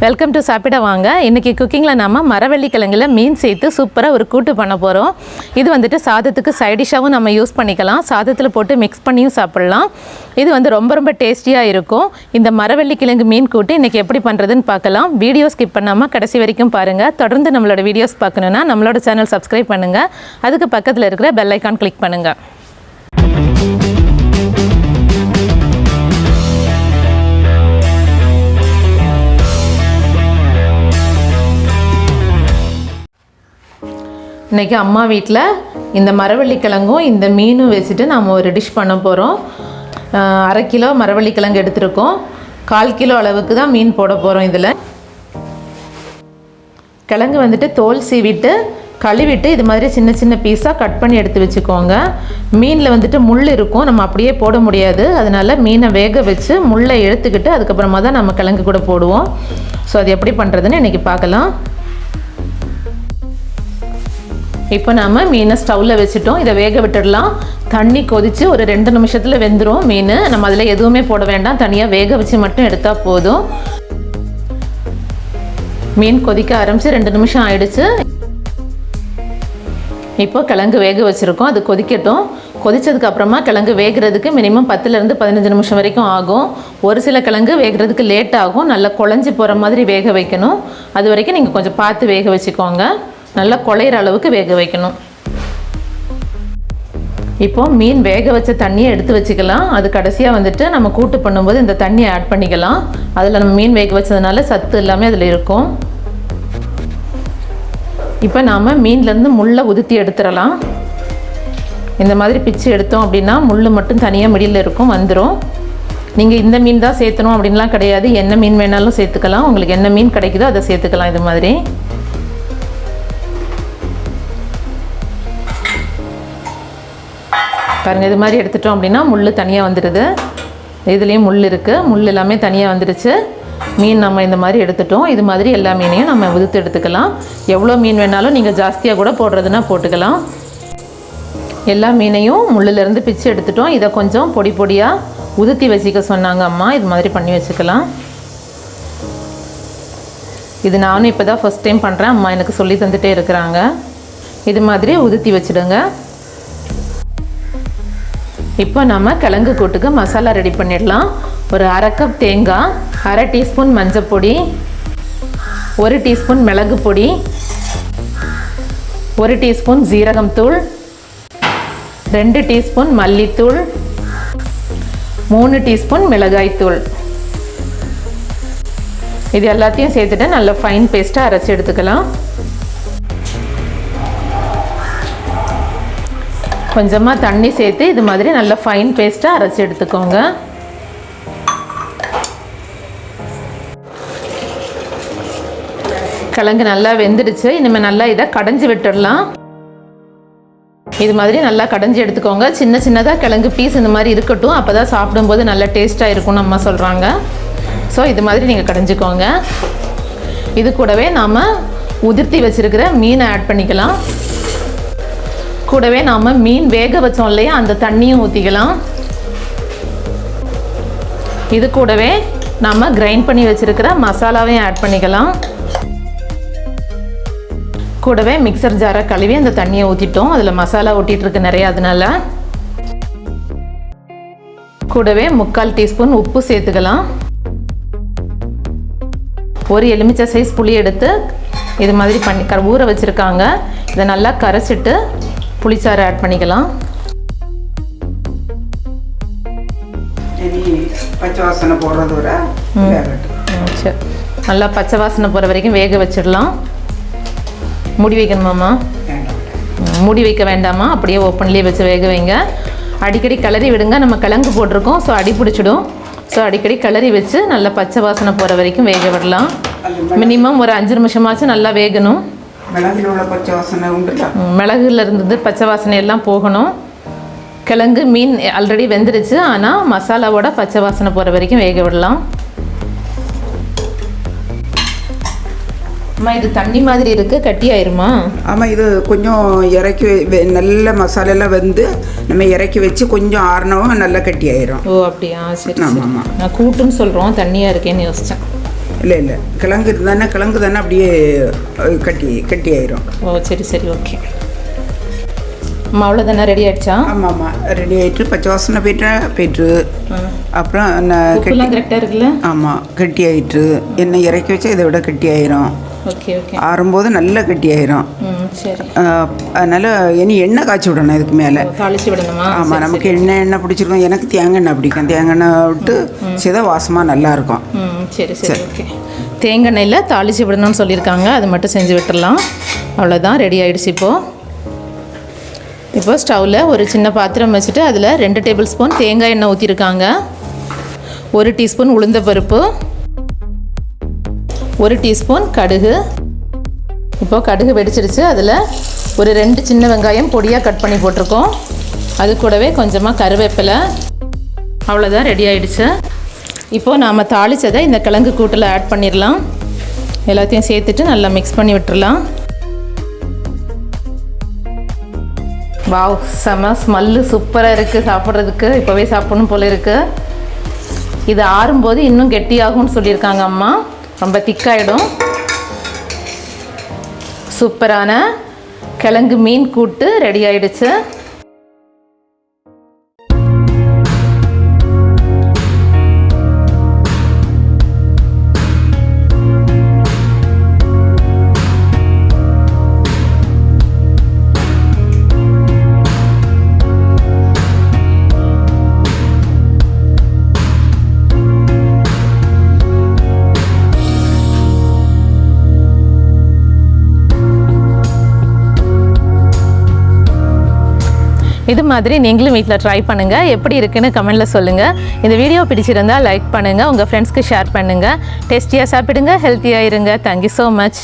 Welcome to சாப்பிட வாங்க. இன்றைக்கி குக்கிங்கில் நம்ம மரவள்ளி கிழங்குல மீன் சேர்த்து சூப்பராக ஒரு கூட்டு பண்ண போகிறோம். இது வந்துட்டு சாதத்துக்கு சைடிஷாகவும் நம்ம யூஸ் பண்ணிக்கலாம், சாதத்தில் போட்டு மிக்ஸ் பண்ணியும் சாப்பிட்லாம். இது வந்து ரொம்ப டேஸ்டியாக இருக்கும். இந்த மரவள்ளி கிழங்கு மீன் கூட்டு இன்றைக்கி எப்படி பண்ணுறதுன்னு பார்க்கலாம். வீடியோ ஸ்கிப் பண்ணாமல் கடைசி வரைக்கும் பாருங்கள். தொடர்ந்து நம்மளோட வீடியோஸ் பார்க்கணுன்னா நம்மளோட சேனல் சப்ஸ்கிரைப் பண்ணுங்கள். அதுக்கு பக்கத்தில் இருக்கிற பெல் ஐக்கான் கிளிக் பண்ணுங்கள். இன்றைக்கி அம்மா வீட்டில் இந்த மரவள்ளி கிழங்கும் இந்த மீனும் வச்சுட்டு நம்ம ஒரு டிஷ் பண்ண போகிறோம். 1/2 கிலோ மரவள்ளி கிழங்கு எடுத்துருக்கோம். 1/4 கிலோ அளவுக்கு தான் மீன் போட போகிறோம். இதில் கிழங்கு வந்துட்டு தோல் சீவிட்டு கழுவிட்டு இது மாதிரி சின்ன சின்ன பீஸாக கட் பண்ணி எடுத்து வச்சுக்கோங்க. மீனில் வந்துட்டு முள் இருக்கும், நம்ம அப்படியே போட முடியாது. அதனால் மீனை வேக வச்சு முள்ளை எடுத்துக்கிட்டு அதுக்கப்புறமா தான் நம்ம கிழங்கு கூட போடுவோம். ஸோ அது எப்படி பண்ணுறதுன்னு இன்றைக்கி பார்க்கலாம். இப்போ நாம் மீனை ஸ்டவ்வில் வச்சுட்டோம். இதை வேக விட்டுடலாம். தண்ணி கொதித்து ஒரு 2 நிமிஷத்தில் வெந்துடும் மீன். நம்ம அதில் எதுவுமே போட வேண்டாம், தனியாக வேக வச்சு மட்டும் எடுத்தால் போதும். மீன் கொதிக்க ஆரம்பித்து 2 நிமிஷம் ஆயிடுச்சு. இப்போ கிழங்கு வேக வச்சுருக்கோம், அது கொதிக்கட்டும். கொதித்ததுக்கு அப்புறமா கிழங்கு வேகிறதுக்கு மினிமம் 10லேருந்து 15 நிமிஷம் வரைக்கும் ஆகும். ஒரு சில கிழங்கு வேகிறதுக்கு லேட் ஆகும். நல்லா குழஞ்சி போகிற மாதிரி வேக வைக்கணும். அது வரைக்கும் நீங்கள் கொஞ்சம் பார்த்து வேக வச்சுக்கோங்க. நல்லா குழையிற அளவுக்கு வேக வைக்கணும். இப்போ மீன் வேக வச்ச தண்ணியை எடுத்து வச்சுக்கலாம். அது கடைசியாக வந்துட்டு நம்ம கூட்டு பண்ணும்போது இந்த தண்ணியை ஆட் பண்ணிக்கலாம். அதில் நம்ம மீன் வேக வச்சதுனால சத்து எல்லாமே அதில் இருக்கும். இப்போ நாம் மீன்லேருந்து முள்ளை உதுத்தி எடுத்துடலாம். இந்த மாதிரி பிச்சு எடுத்தோம் அப்படின்னா முள் மட்டும் தனியாக மிடில் இருக்கும், வந்துடும். நீங்கள் இந்த மீன் தான் சேர்த்தணும் அப்படின்லாம் கிடையாது, என்ன மீன் வேணாலும் சேர்த்துக்கலாம். உங்களுக்கு என்ன மீன் கிடைக்குதோ அதை சேர்த்துக்கலாம். இது மாதிரி பாருங்கள். இது மாதிரி எடுத்துட்டோம் அப்படின்னா முள் தனியாக வந்துடுது. இதுலேயும் முள் இருக்குது, முள் எல்லாமே தனியாக வந்துடுச்சு. மீன் நம்ம இந்த மாதிரி எடுத்துட்டோம். இது மாதிரி எல்லா மீனையும் நம்ம உதுத்து எடுத்துக்கலாம். எவ்வளோ மீன் வேணாலும் நீங்கள் ஜாஸ்தியாக கூட போடுறதுனா போட்டுக்கலாம். எல்லா மீனையும் முள்ளிலேருந்து பிச்சு எடுத்துட்டோம். இதை கொஞ்சம் பொடி பொடியாக உதுத்தி வச்சுக்க சொன்னாங்க அம்மா. இது மாதிரி பண்ணி வச்சுக்கலாம். இது நானும் இப்போ தான் ஃபஸ்ட் டைம் பண்ணுறேன். அம்மா எனக்கு சொல்லி தந்துகிட்டே இருக்கிறாங்க. இது மாதிரி உதுத்தி வச்சுடுங்க. இப்போ நம்ம கிழங்கு கூட்டுக்கு மசாலா ரெடி பண்ணிடலாம். ஒரு 1/2 கப் தேங்காய், 1/2 டீஸ்பூன் மஞ்சள் பொடி, 1 டீஸ்பூன் மிளகு பொடி, 1 டீஸ்பூன் ஜீரகம் தூள், 2 டீஸ்பூன் மல்லித்தூள், 3 டீஸ்பூன் மிளகாய் தூள். இது எல்லாத்தையும் சேர்த்துட்டு நல்ல ஃபைன் பேஸ்ட்டாக அரைச்சி எடுத்துக்கலாம். கொஞ்சமாக தண்ணி சேர்த்து இது மாதிரி நல்ல ஃபைன் பேஸ்ட்டாக அரைச்சி எடுத்துக்கோங்க. கிழங்கு நல்லா வெந்துடுச்சு. இனிமேல் நல்லா இதை கடைஞ்சி விட்டுடலாம். இது மாதிரி நல்லா கடைஞ்சி எடுத்துக்கோங்க. சின்ன சின்னதாக கிழங்கு பீஸ் இந்த மாதிரி இருக்கட்டும், அப்போ தான் சாப்பிடும்போது நல்லா டேஸ்ட்டாக இருக்கும்னு அம்மா சொல்கிறாங்க. ஸோ இது மாதிரி நீங்கள் கடைஞ்சிக்கோங்க. இது கூடவே நாம் உதிர்த்தி வச்சுருக்கிற மீனை ஆட் பண்ணிக்கலாம். கூடவே நாம் மீன் வேக வச்சோம் இல்லையா, அந்த தண்ணியும் ஊற்றிக்கலாம். இது கூடவே நாம் கிரைண்ட் பண்ணி வச்சுருக்கிற மசாலாவையும் ஆட் பண்ணிக்கலாம். கூடவே மிக்சர் ஜாரை கழுவி அந்த தண்ணியை ஊற்றிட்டோம். அதில் மசாலா ஊற்றிட்டுருக்கு நிறையா, அதனால கூடவே 3/4 டீஸ்பூன் உப்பு சேர்த்துக்கலாம். ஒரு எலுமிச்சை சைஸ் புளி எடுத்து இது மாதிரி பண்ணி ஊற வச்சுருக்காங்க. இதை நல்லா கரைச்சிட்டு புளிச்சாறு ஆட் பண்ணிக்கலாம். பச்சை வாசனை போடுறது வரை சரி, நல்லா பச்சை வாசனை போகிற வரைக்கும் வேக வச்சிடலாம். மூடி வைக்கணுமாம்மா? மூடி வைக்க வேண்டாமா, அப்படியே ஓப்பன்லேயே வச்சு வேக வைங்க. அடிக்கடி கிளறி விடுங்க. நம்ம கிழங்கு போட்டிருக்கோம், ஸோ அடி பிடிச்சிடும். ஸோ அடிக்கடி கிளறி வச்சு நல்லா பச்சை வாசனை போகிற வரைக்கும் வேக விடலாம். மினிமம் ஒரு 5 நிமிஷமாச்சும் நல்லா வேகணும். மிளகுல உள்ள பச்சை வாசனை உண்டுல, மிளகுல இருந்து பச்சை வாசனை எல்லாம் போகணும். கிழங்கு மீன் ஆல்ரெடி வெந்துடுச்சு, ஆனால் மசாலாவோட பச்சை வாசனை போகிற வரைக்கும் வேக விடலாம். அம்மா இது தண்ணி மாதிரி இருக்குது, கட்டி ஆயிருமா? ஆமாம், இது கொஞ்சம் இறக்கி நல்ல மசாலெல்லாம் வந்து நம்ம இறக்கி வச்சு கொஞ்சம் ஆறினவும் நல்லா கட்டி ஆயிரும். ஓ அப்படியா, சரி. ஆமாம், நான் கூட்டுன்னு சொல்கிறோம், தண்ணியாக இருக்கேன்னு யோசித்தேன். இல்லை இல்லை, கிழங்கு தானே அப்படியே கட்டி ஆயிரும். ஓ சரி சரி ஓகே. அவ்வளோதானே, ரெடி ஆகிடுச்சா? ஆமாம் ரெடி ஆகிட்டு பச்சை வாசனை போயிட்டு அப்புறம் கரெக்டாக இருக்குல்ல? ஆமாம் கட்டி ஆகிட்டு எண்ணெய் இறக்கி வச்சா இதை விட கட்டி ஆயிரும். Okay okay. ஆறும்போது நல்லா கட்டி ஆயிரும். சரி. அதனால் இனி எண்ணெய் காய்ச்சி விடணும் இதுக்கு மேலே. தாளிச்சு விடணுமா? ஆமாம், நமக்கு எண்ணெய் பிடிச்சிருக்கோம். எனக்கு தேங்காய் எண்ணெய் பிடிக்கும். தேங்காய் எண்ணெய் விட்டு சித வாசமாக நல்லாயிருக்கும். சரி சரி ஓகே. தேங்காய் எண்ணெயில் தாளிச்சு விடணும்னு சொல்லியிருக்காங்க, அது மட்டும் செஞ்சு விட்டுடலாம். அவ்வளோதான், ரெடி ஆகிடுச்சு. இப்போ ஸ்டவ்வில் ஒரு சின்ன பாத்திரம் வச்சுட்டு அதில் 2 டேபிள் ஸ்பூன் தேங்காய் எண்ணெய் ஊற்றிருக்காங்க. 1 டீஸ்பூன் உளுந்தப்பருப்பு, 1 டீஸ்பூன் கடுகு. இப்போது கடுகு வெடிச்சிருச்சு. அதில் ஒரு 2 சின்ன வெங்காயம் பொடியாக கட் பண்ணி போட்டிருக்கோம். அது கூடவே கொஞ்சமாக கருவேப்பிலை. அவ்வளோதான், ரெடி ஆகிடுச்சு. இப்போது நாம் தாளித்ததை இந்த கிழங்கு கூட்டில் ஆட் பண்ணிடலாம். எல்லாத்தையும் சேர்த்துட்டு நல்லா மிக்ஸ் பண்ணி விட்டுறலாம். வாவ், செம ஸ்மெல்லு சூப்பராக இருக்குது சாப்பிட்றதுக்கு. இப்போவே சாப்பிடணும் போல இருக்குது. இது ஆறும்போது இன்னும் கெட்டியாகும்னு சொல்லியிருக்காங்க அம்மா. ரொம்ப திக்காயிடும். சூப்பரான கிழங்கு மீன் கூட்டு ரெடி ஆயிடுச்சு. இது மாதிரி நீங்களும் வீட்டில் ட்ரை பண்ணுங்கள். எப்படி இருக்குன்னு கமெண்ட்டில் சொல்லுங்கள். இந்த வீடியோ பிடிச்சிருந்தால் லைக் பண்ணுங்கள், உங்கள் ஃப்ரெண்ட்ஸ்க்கு ஷேர் பண்ணுங்கள். டேஸ்டியாக சாப்பிடுங்க, ஹெல்த்தியாக இருங்க. Thank you so much.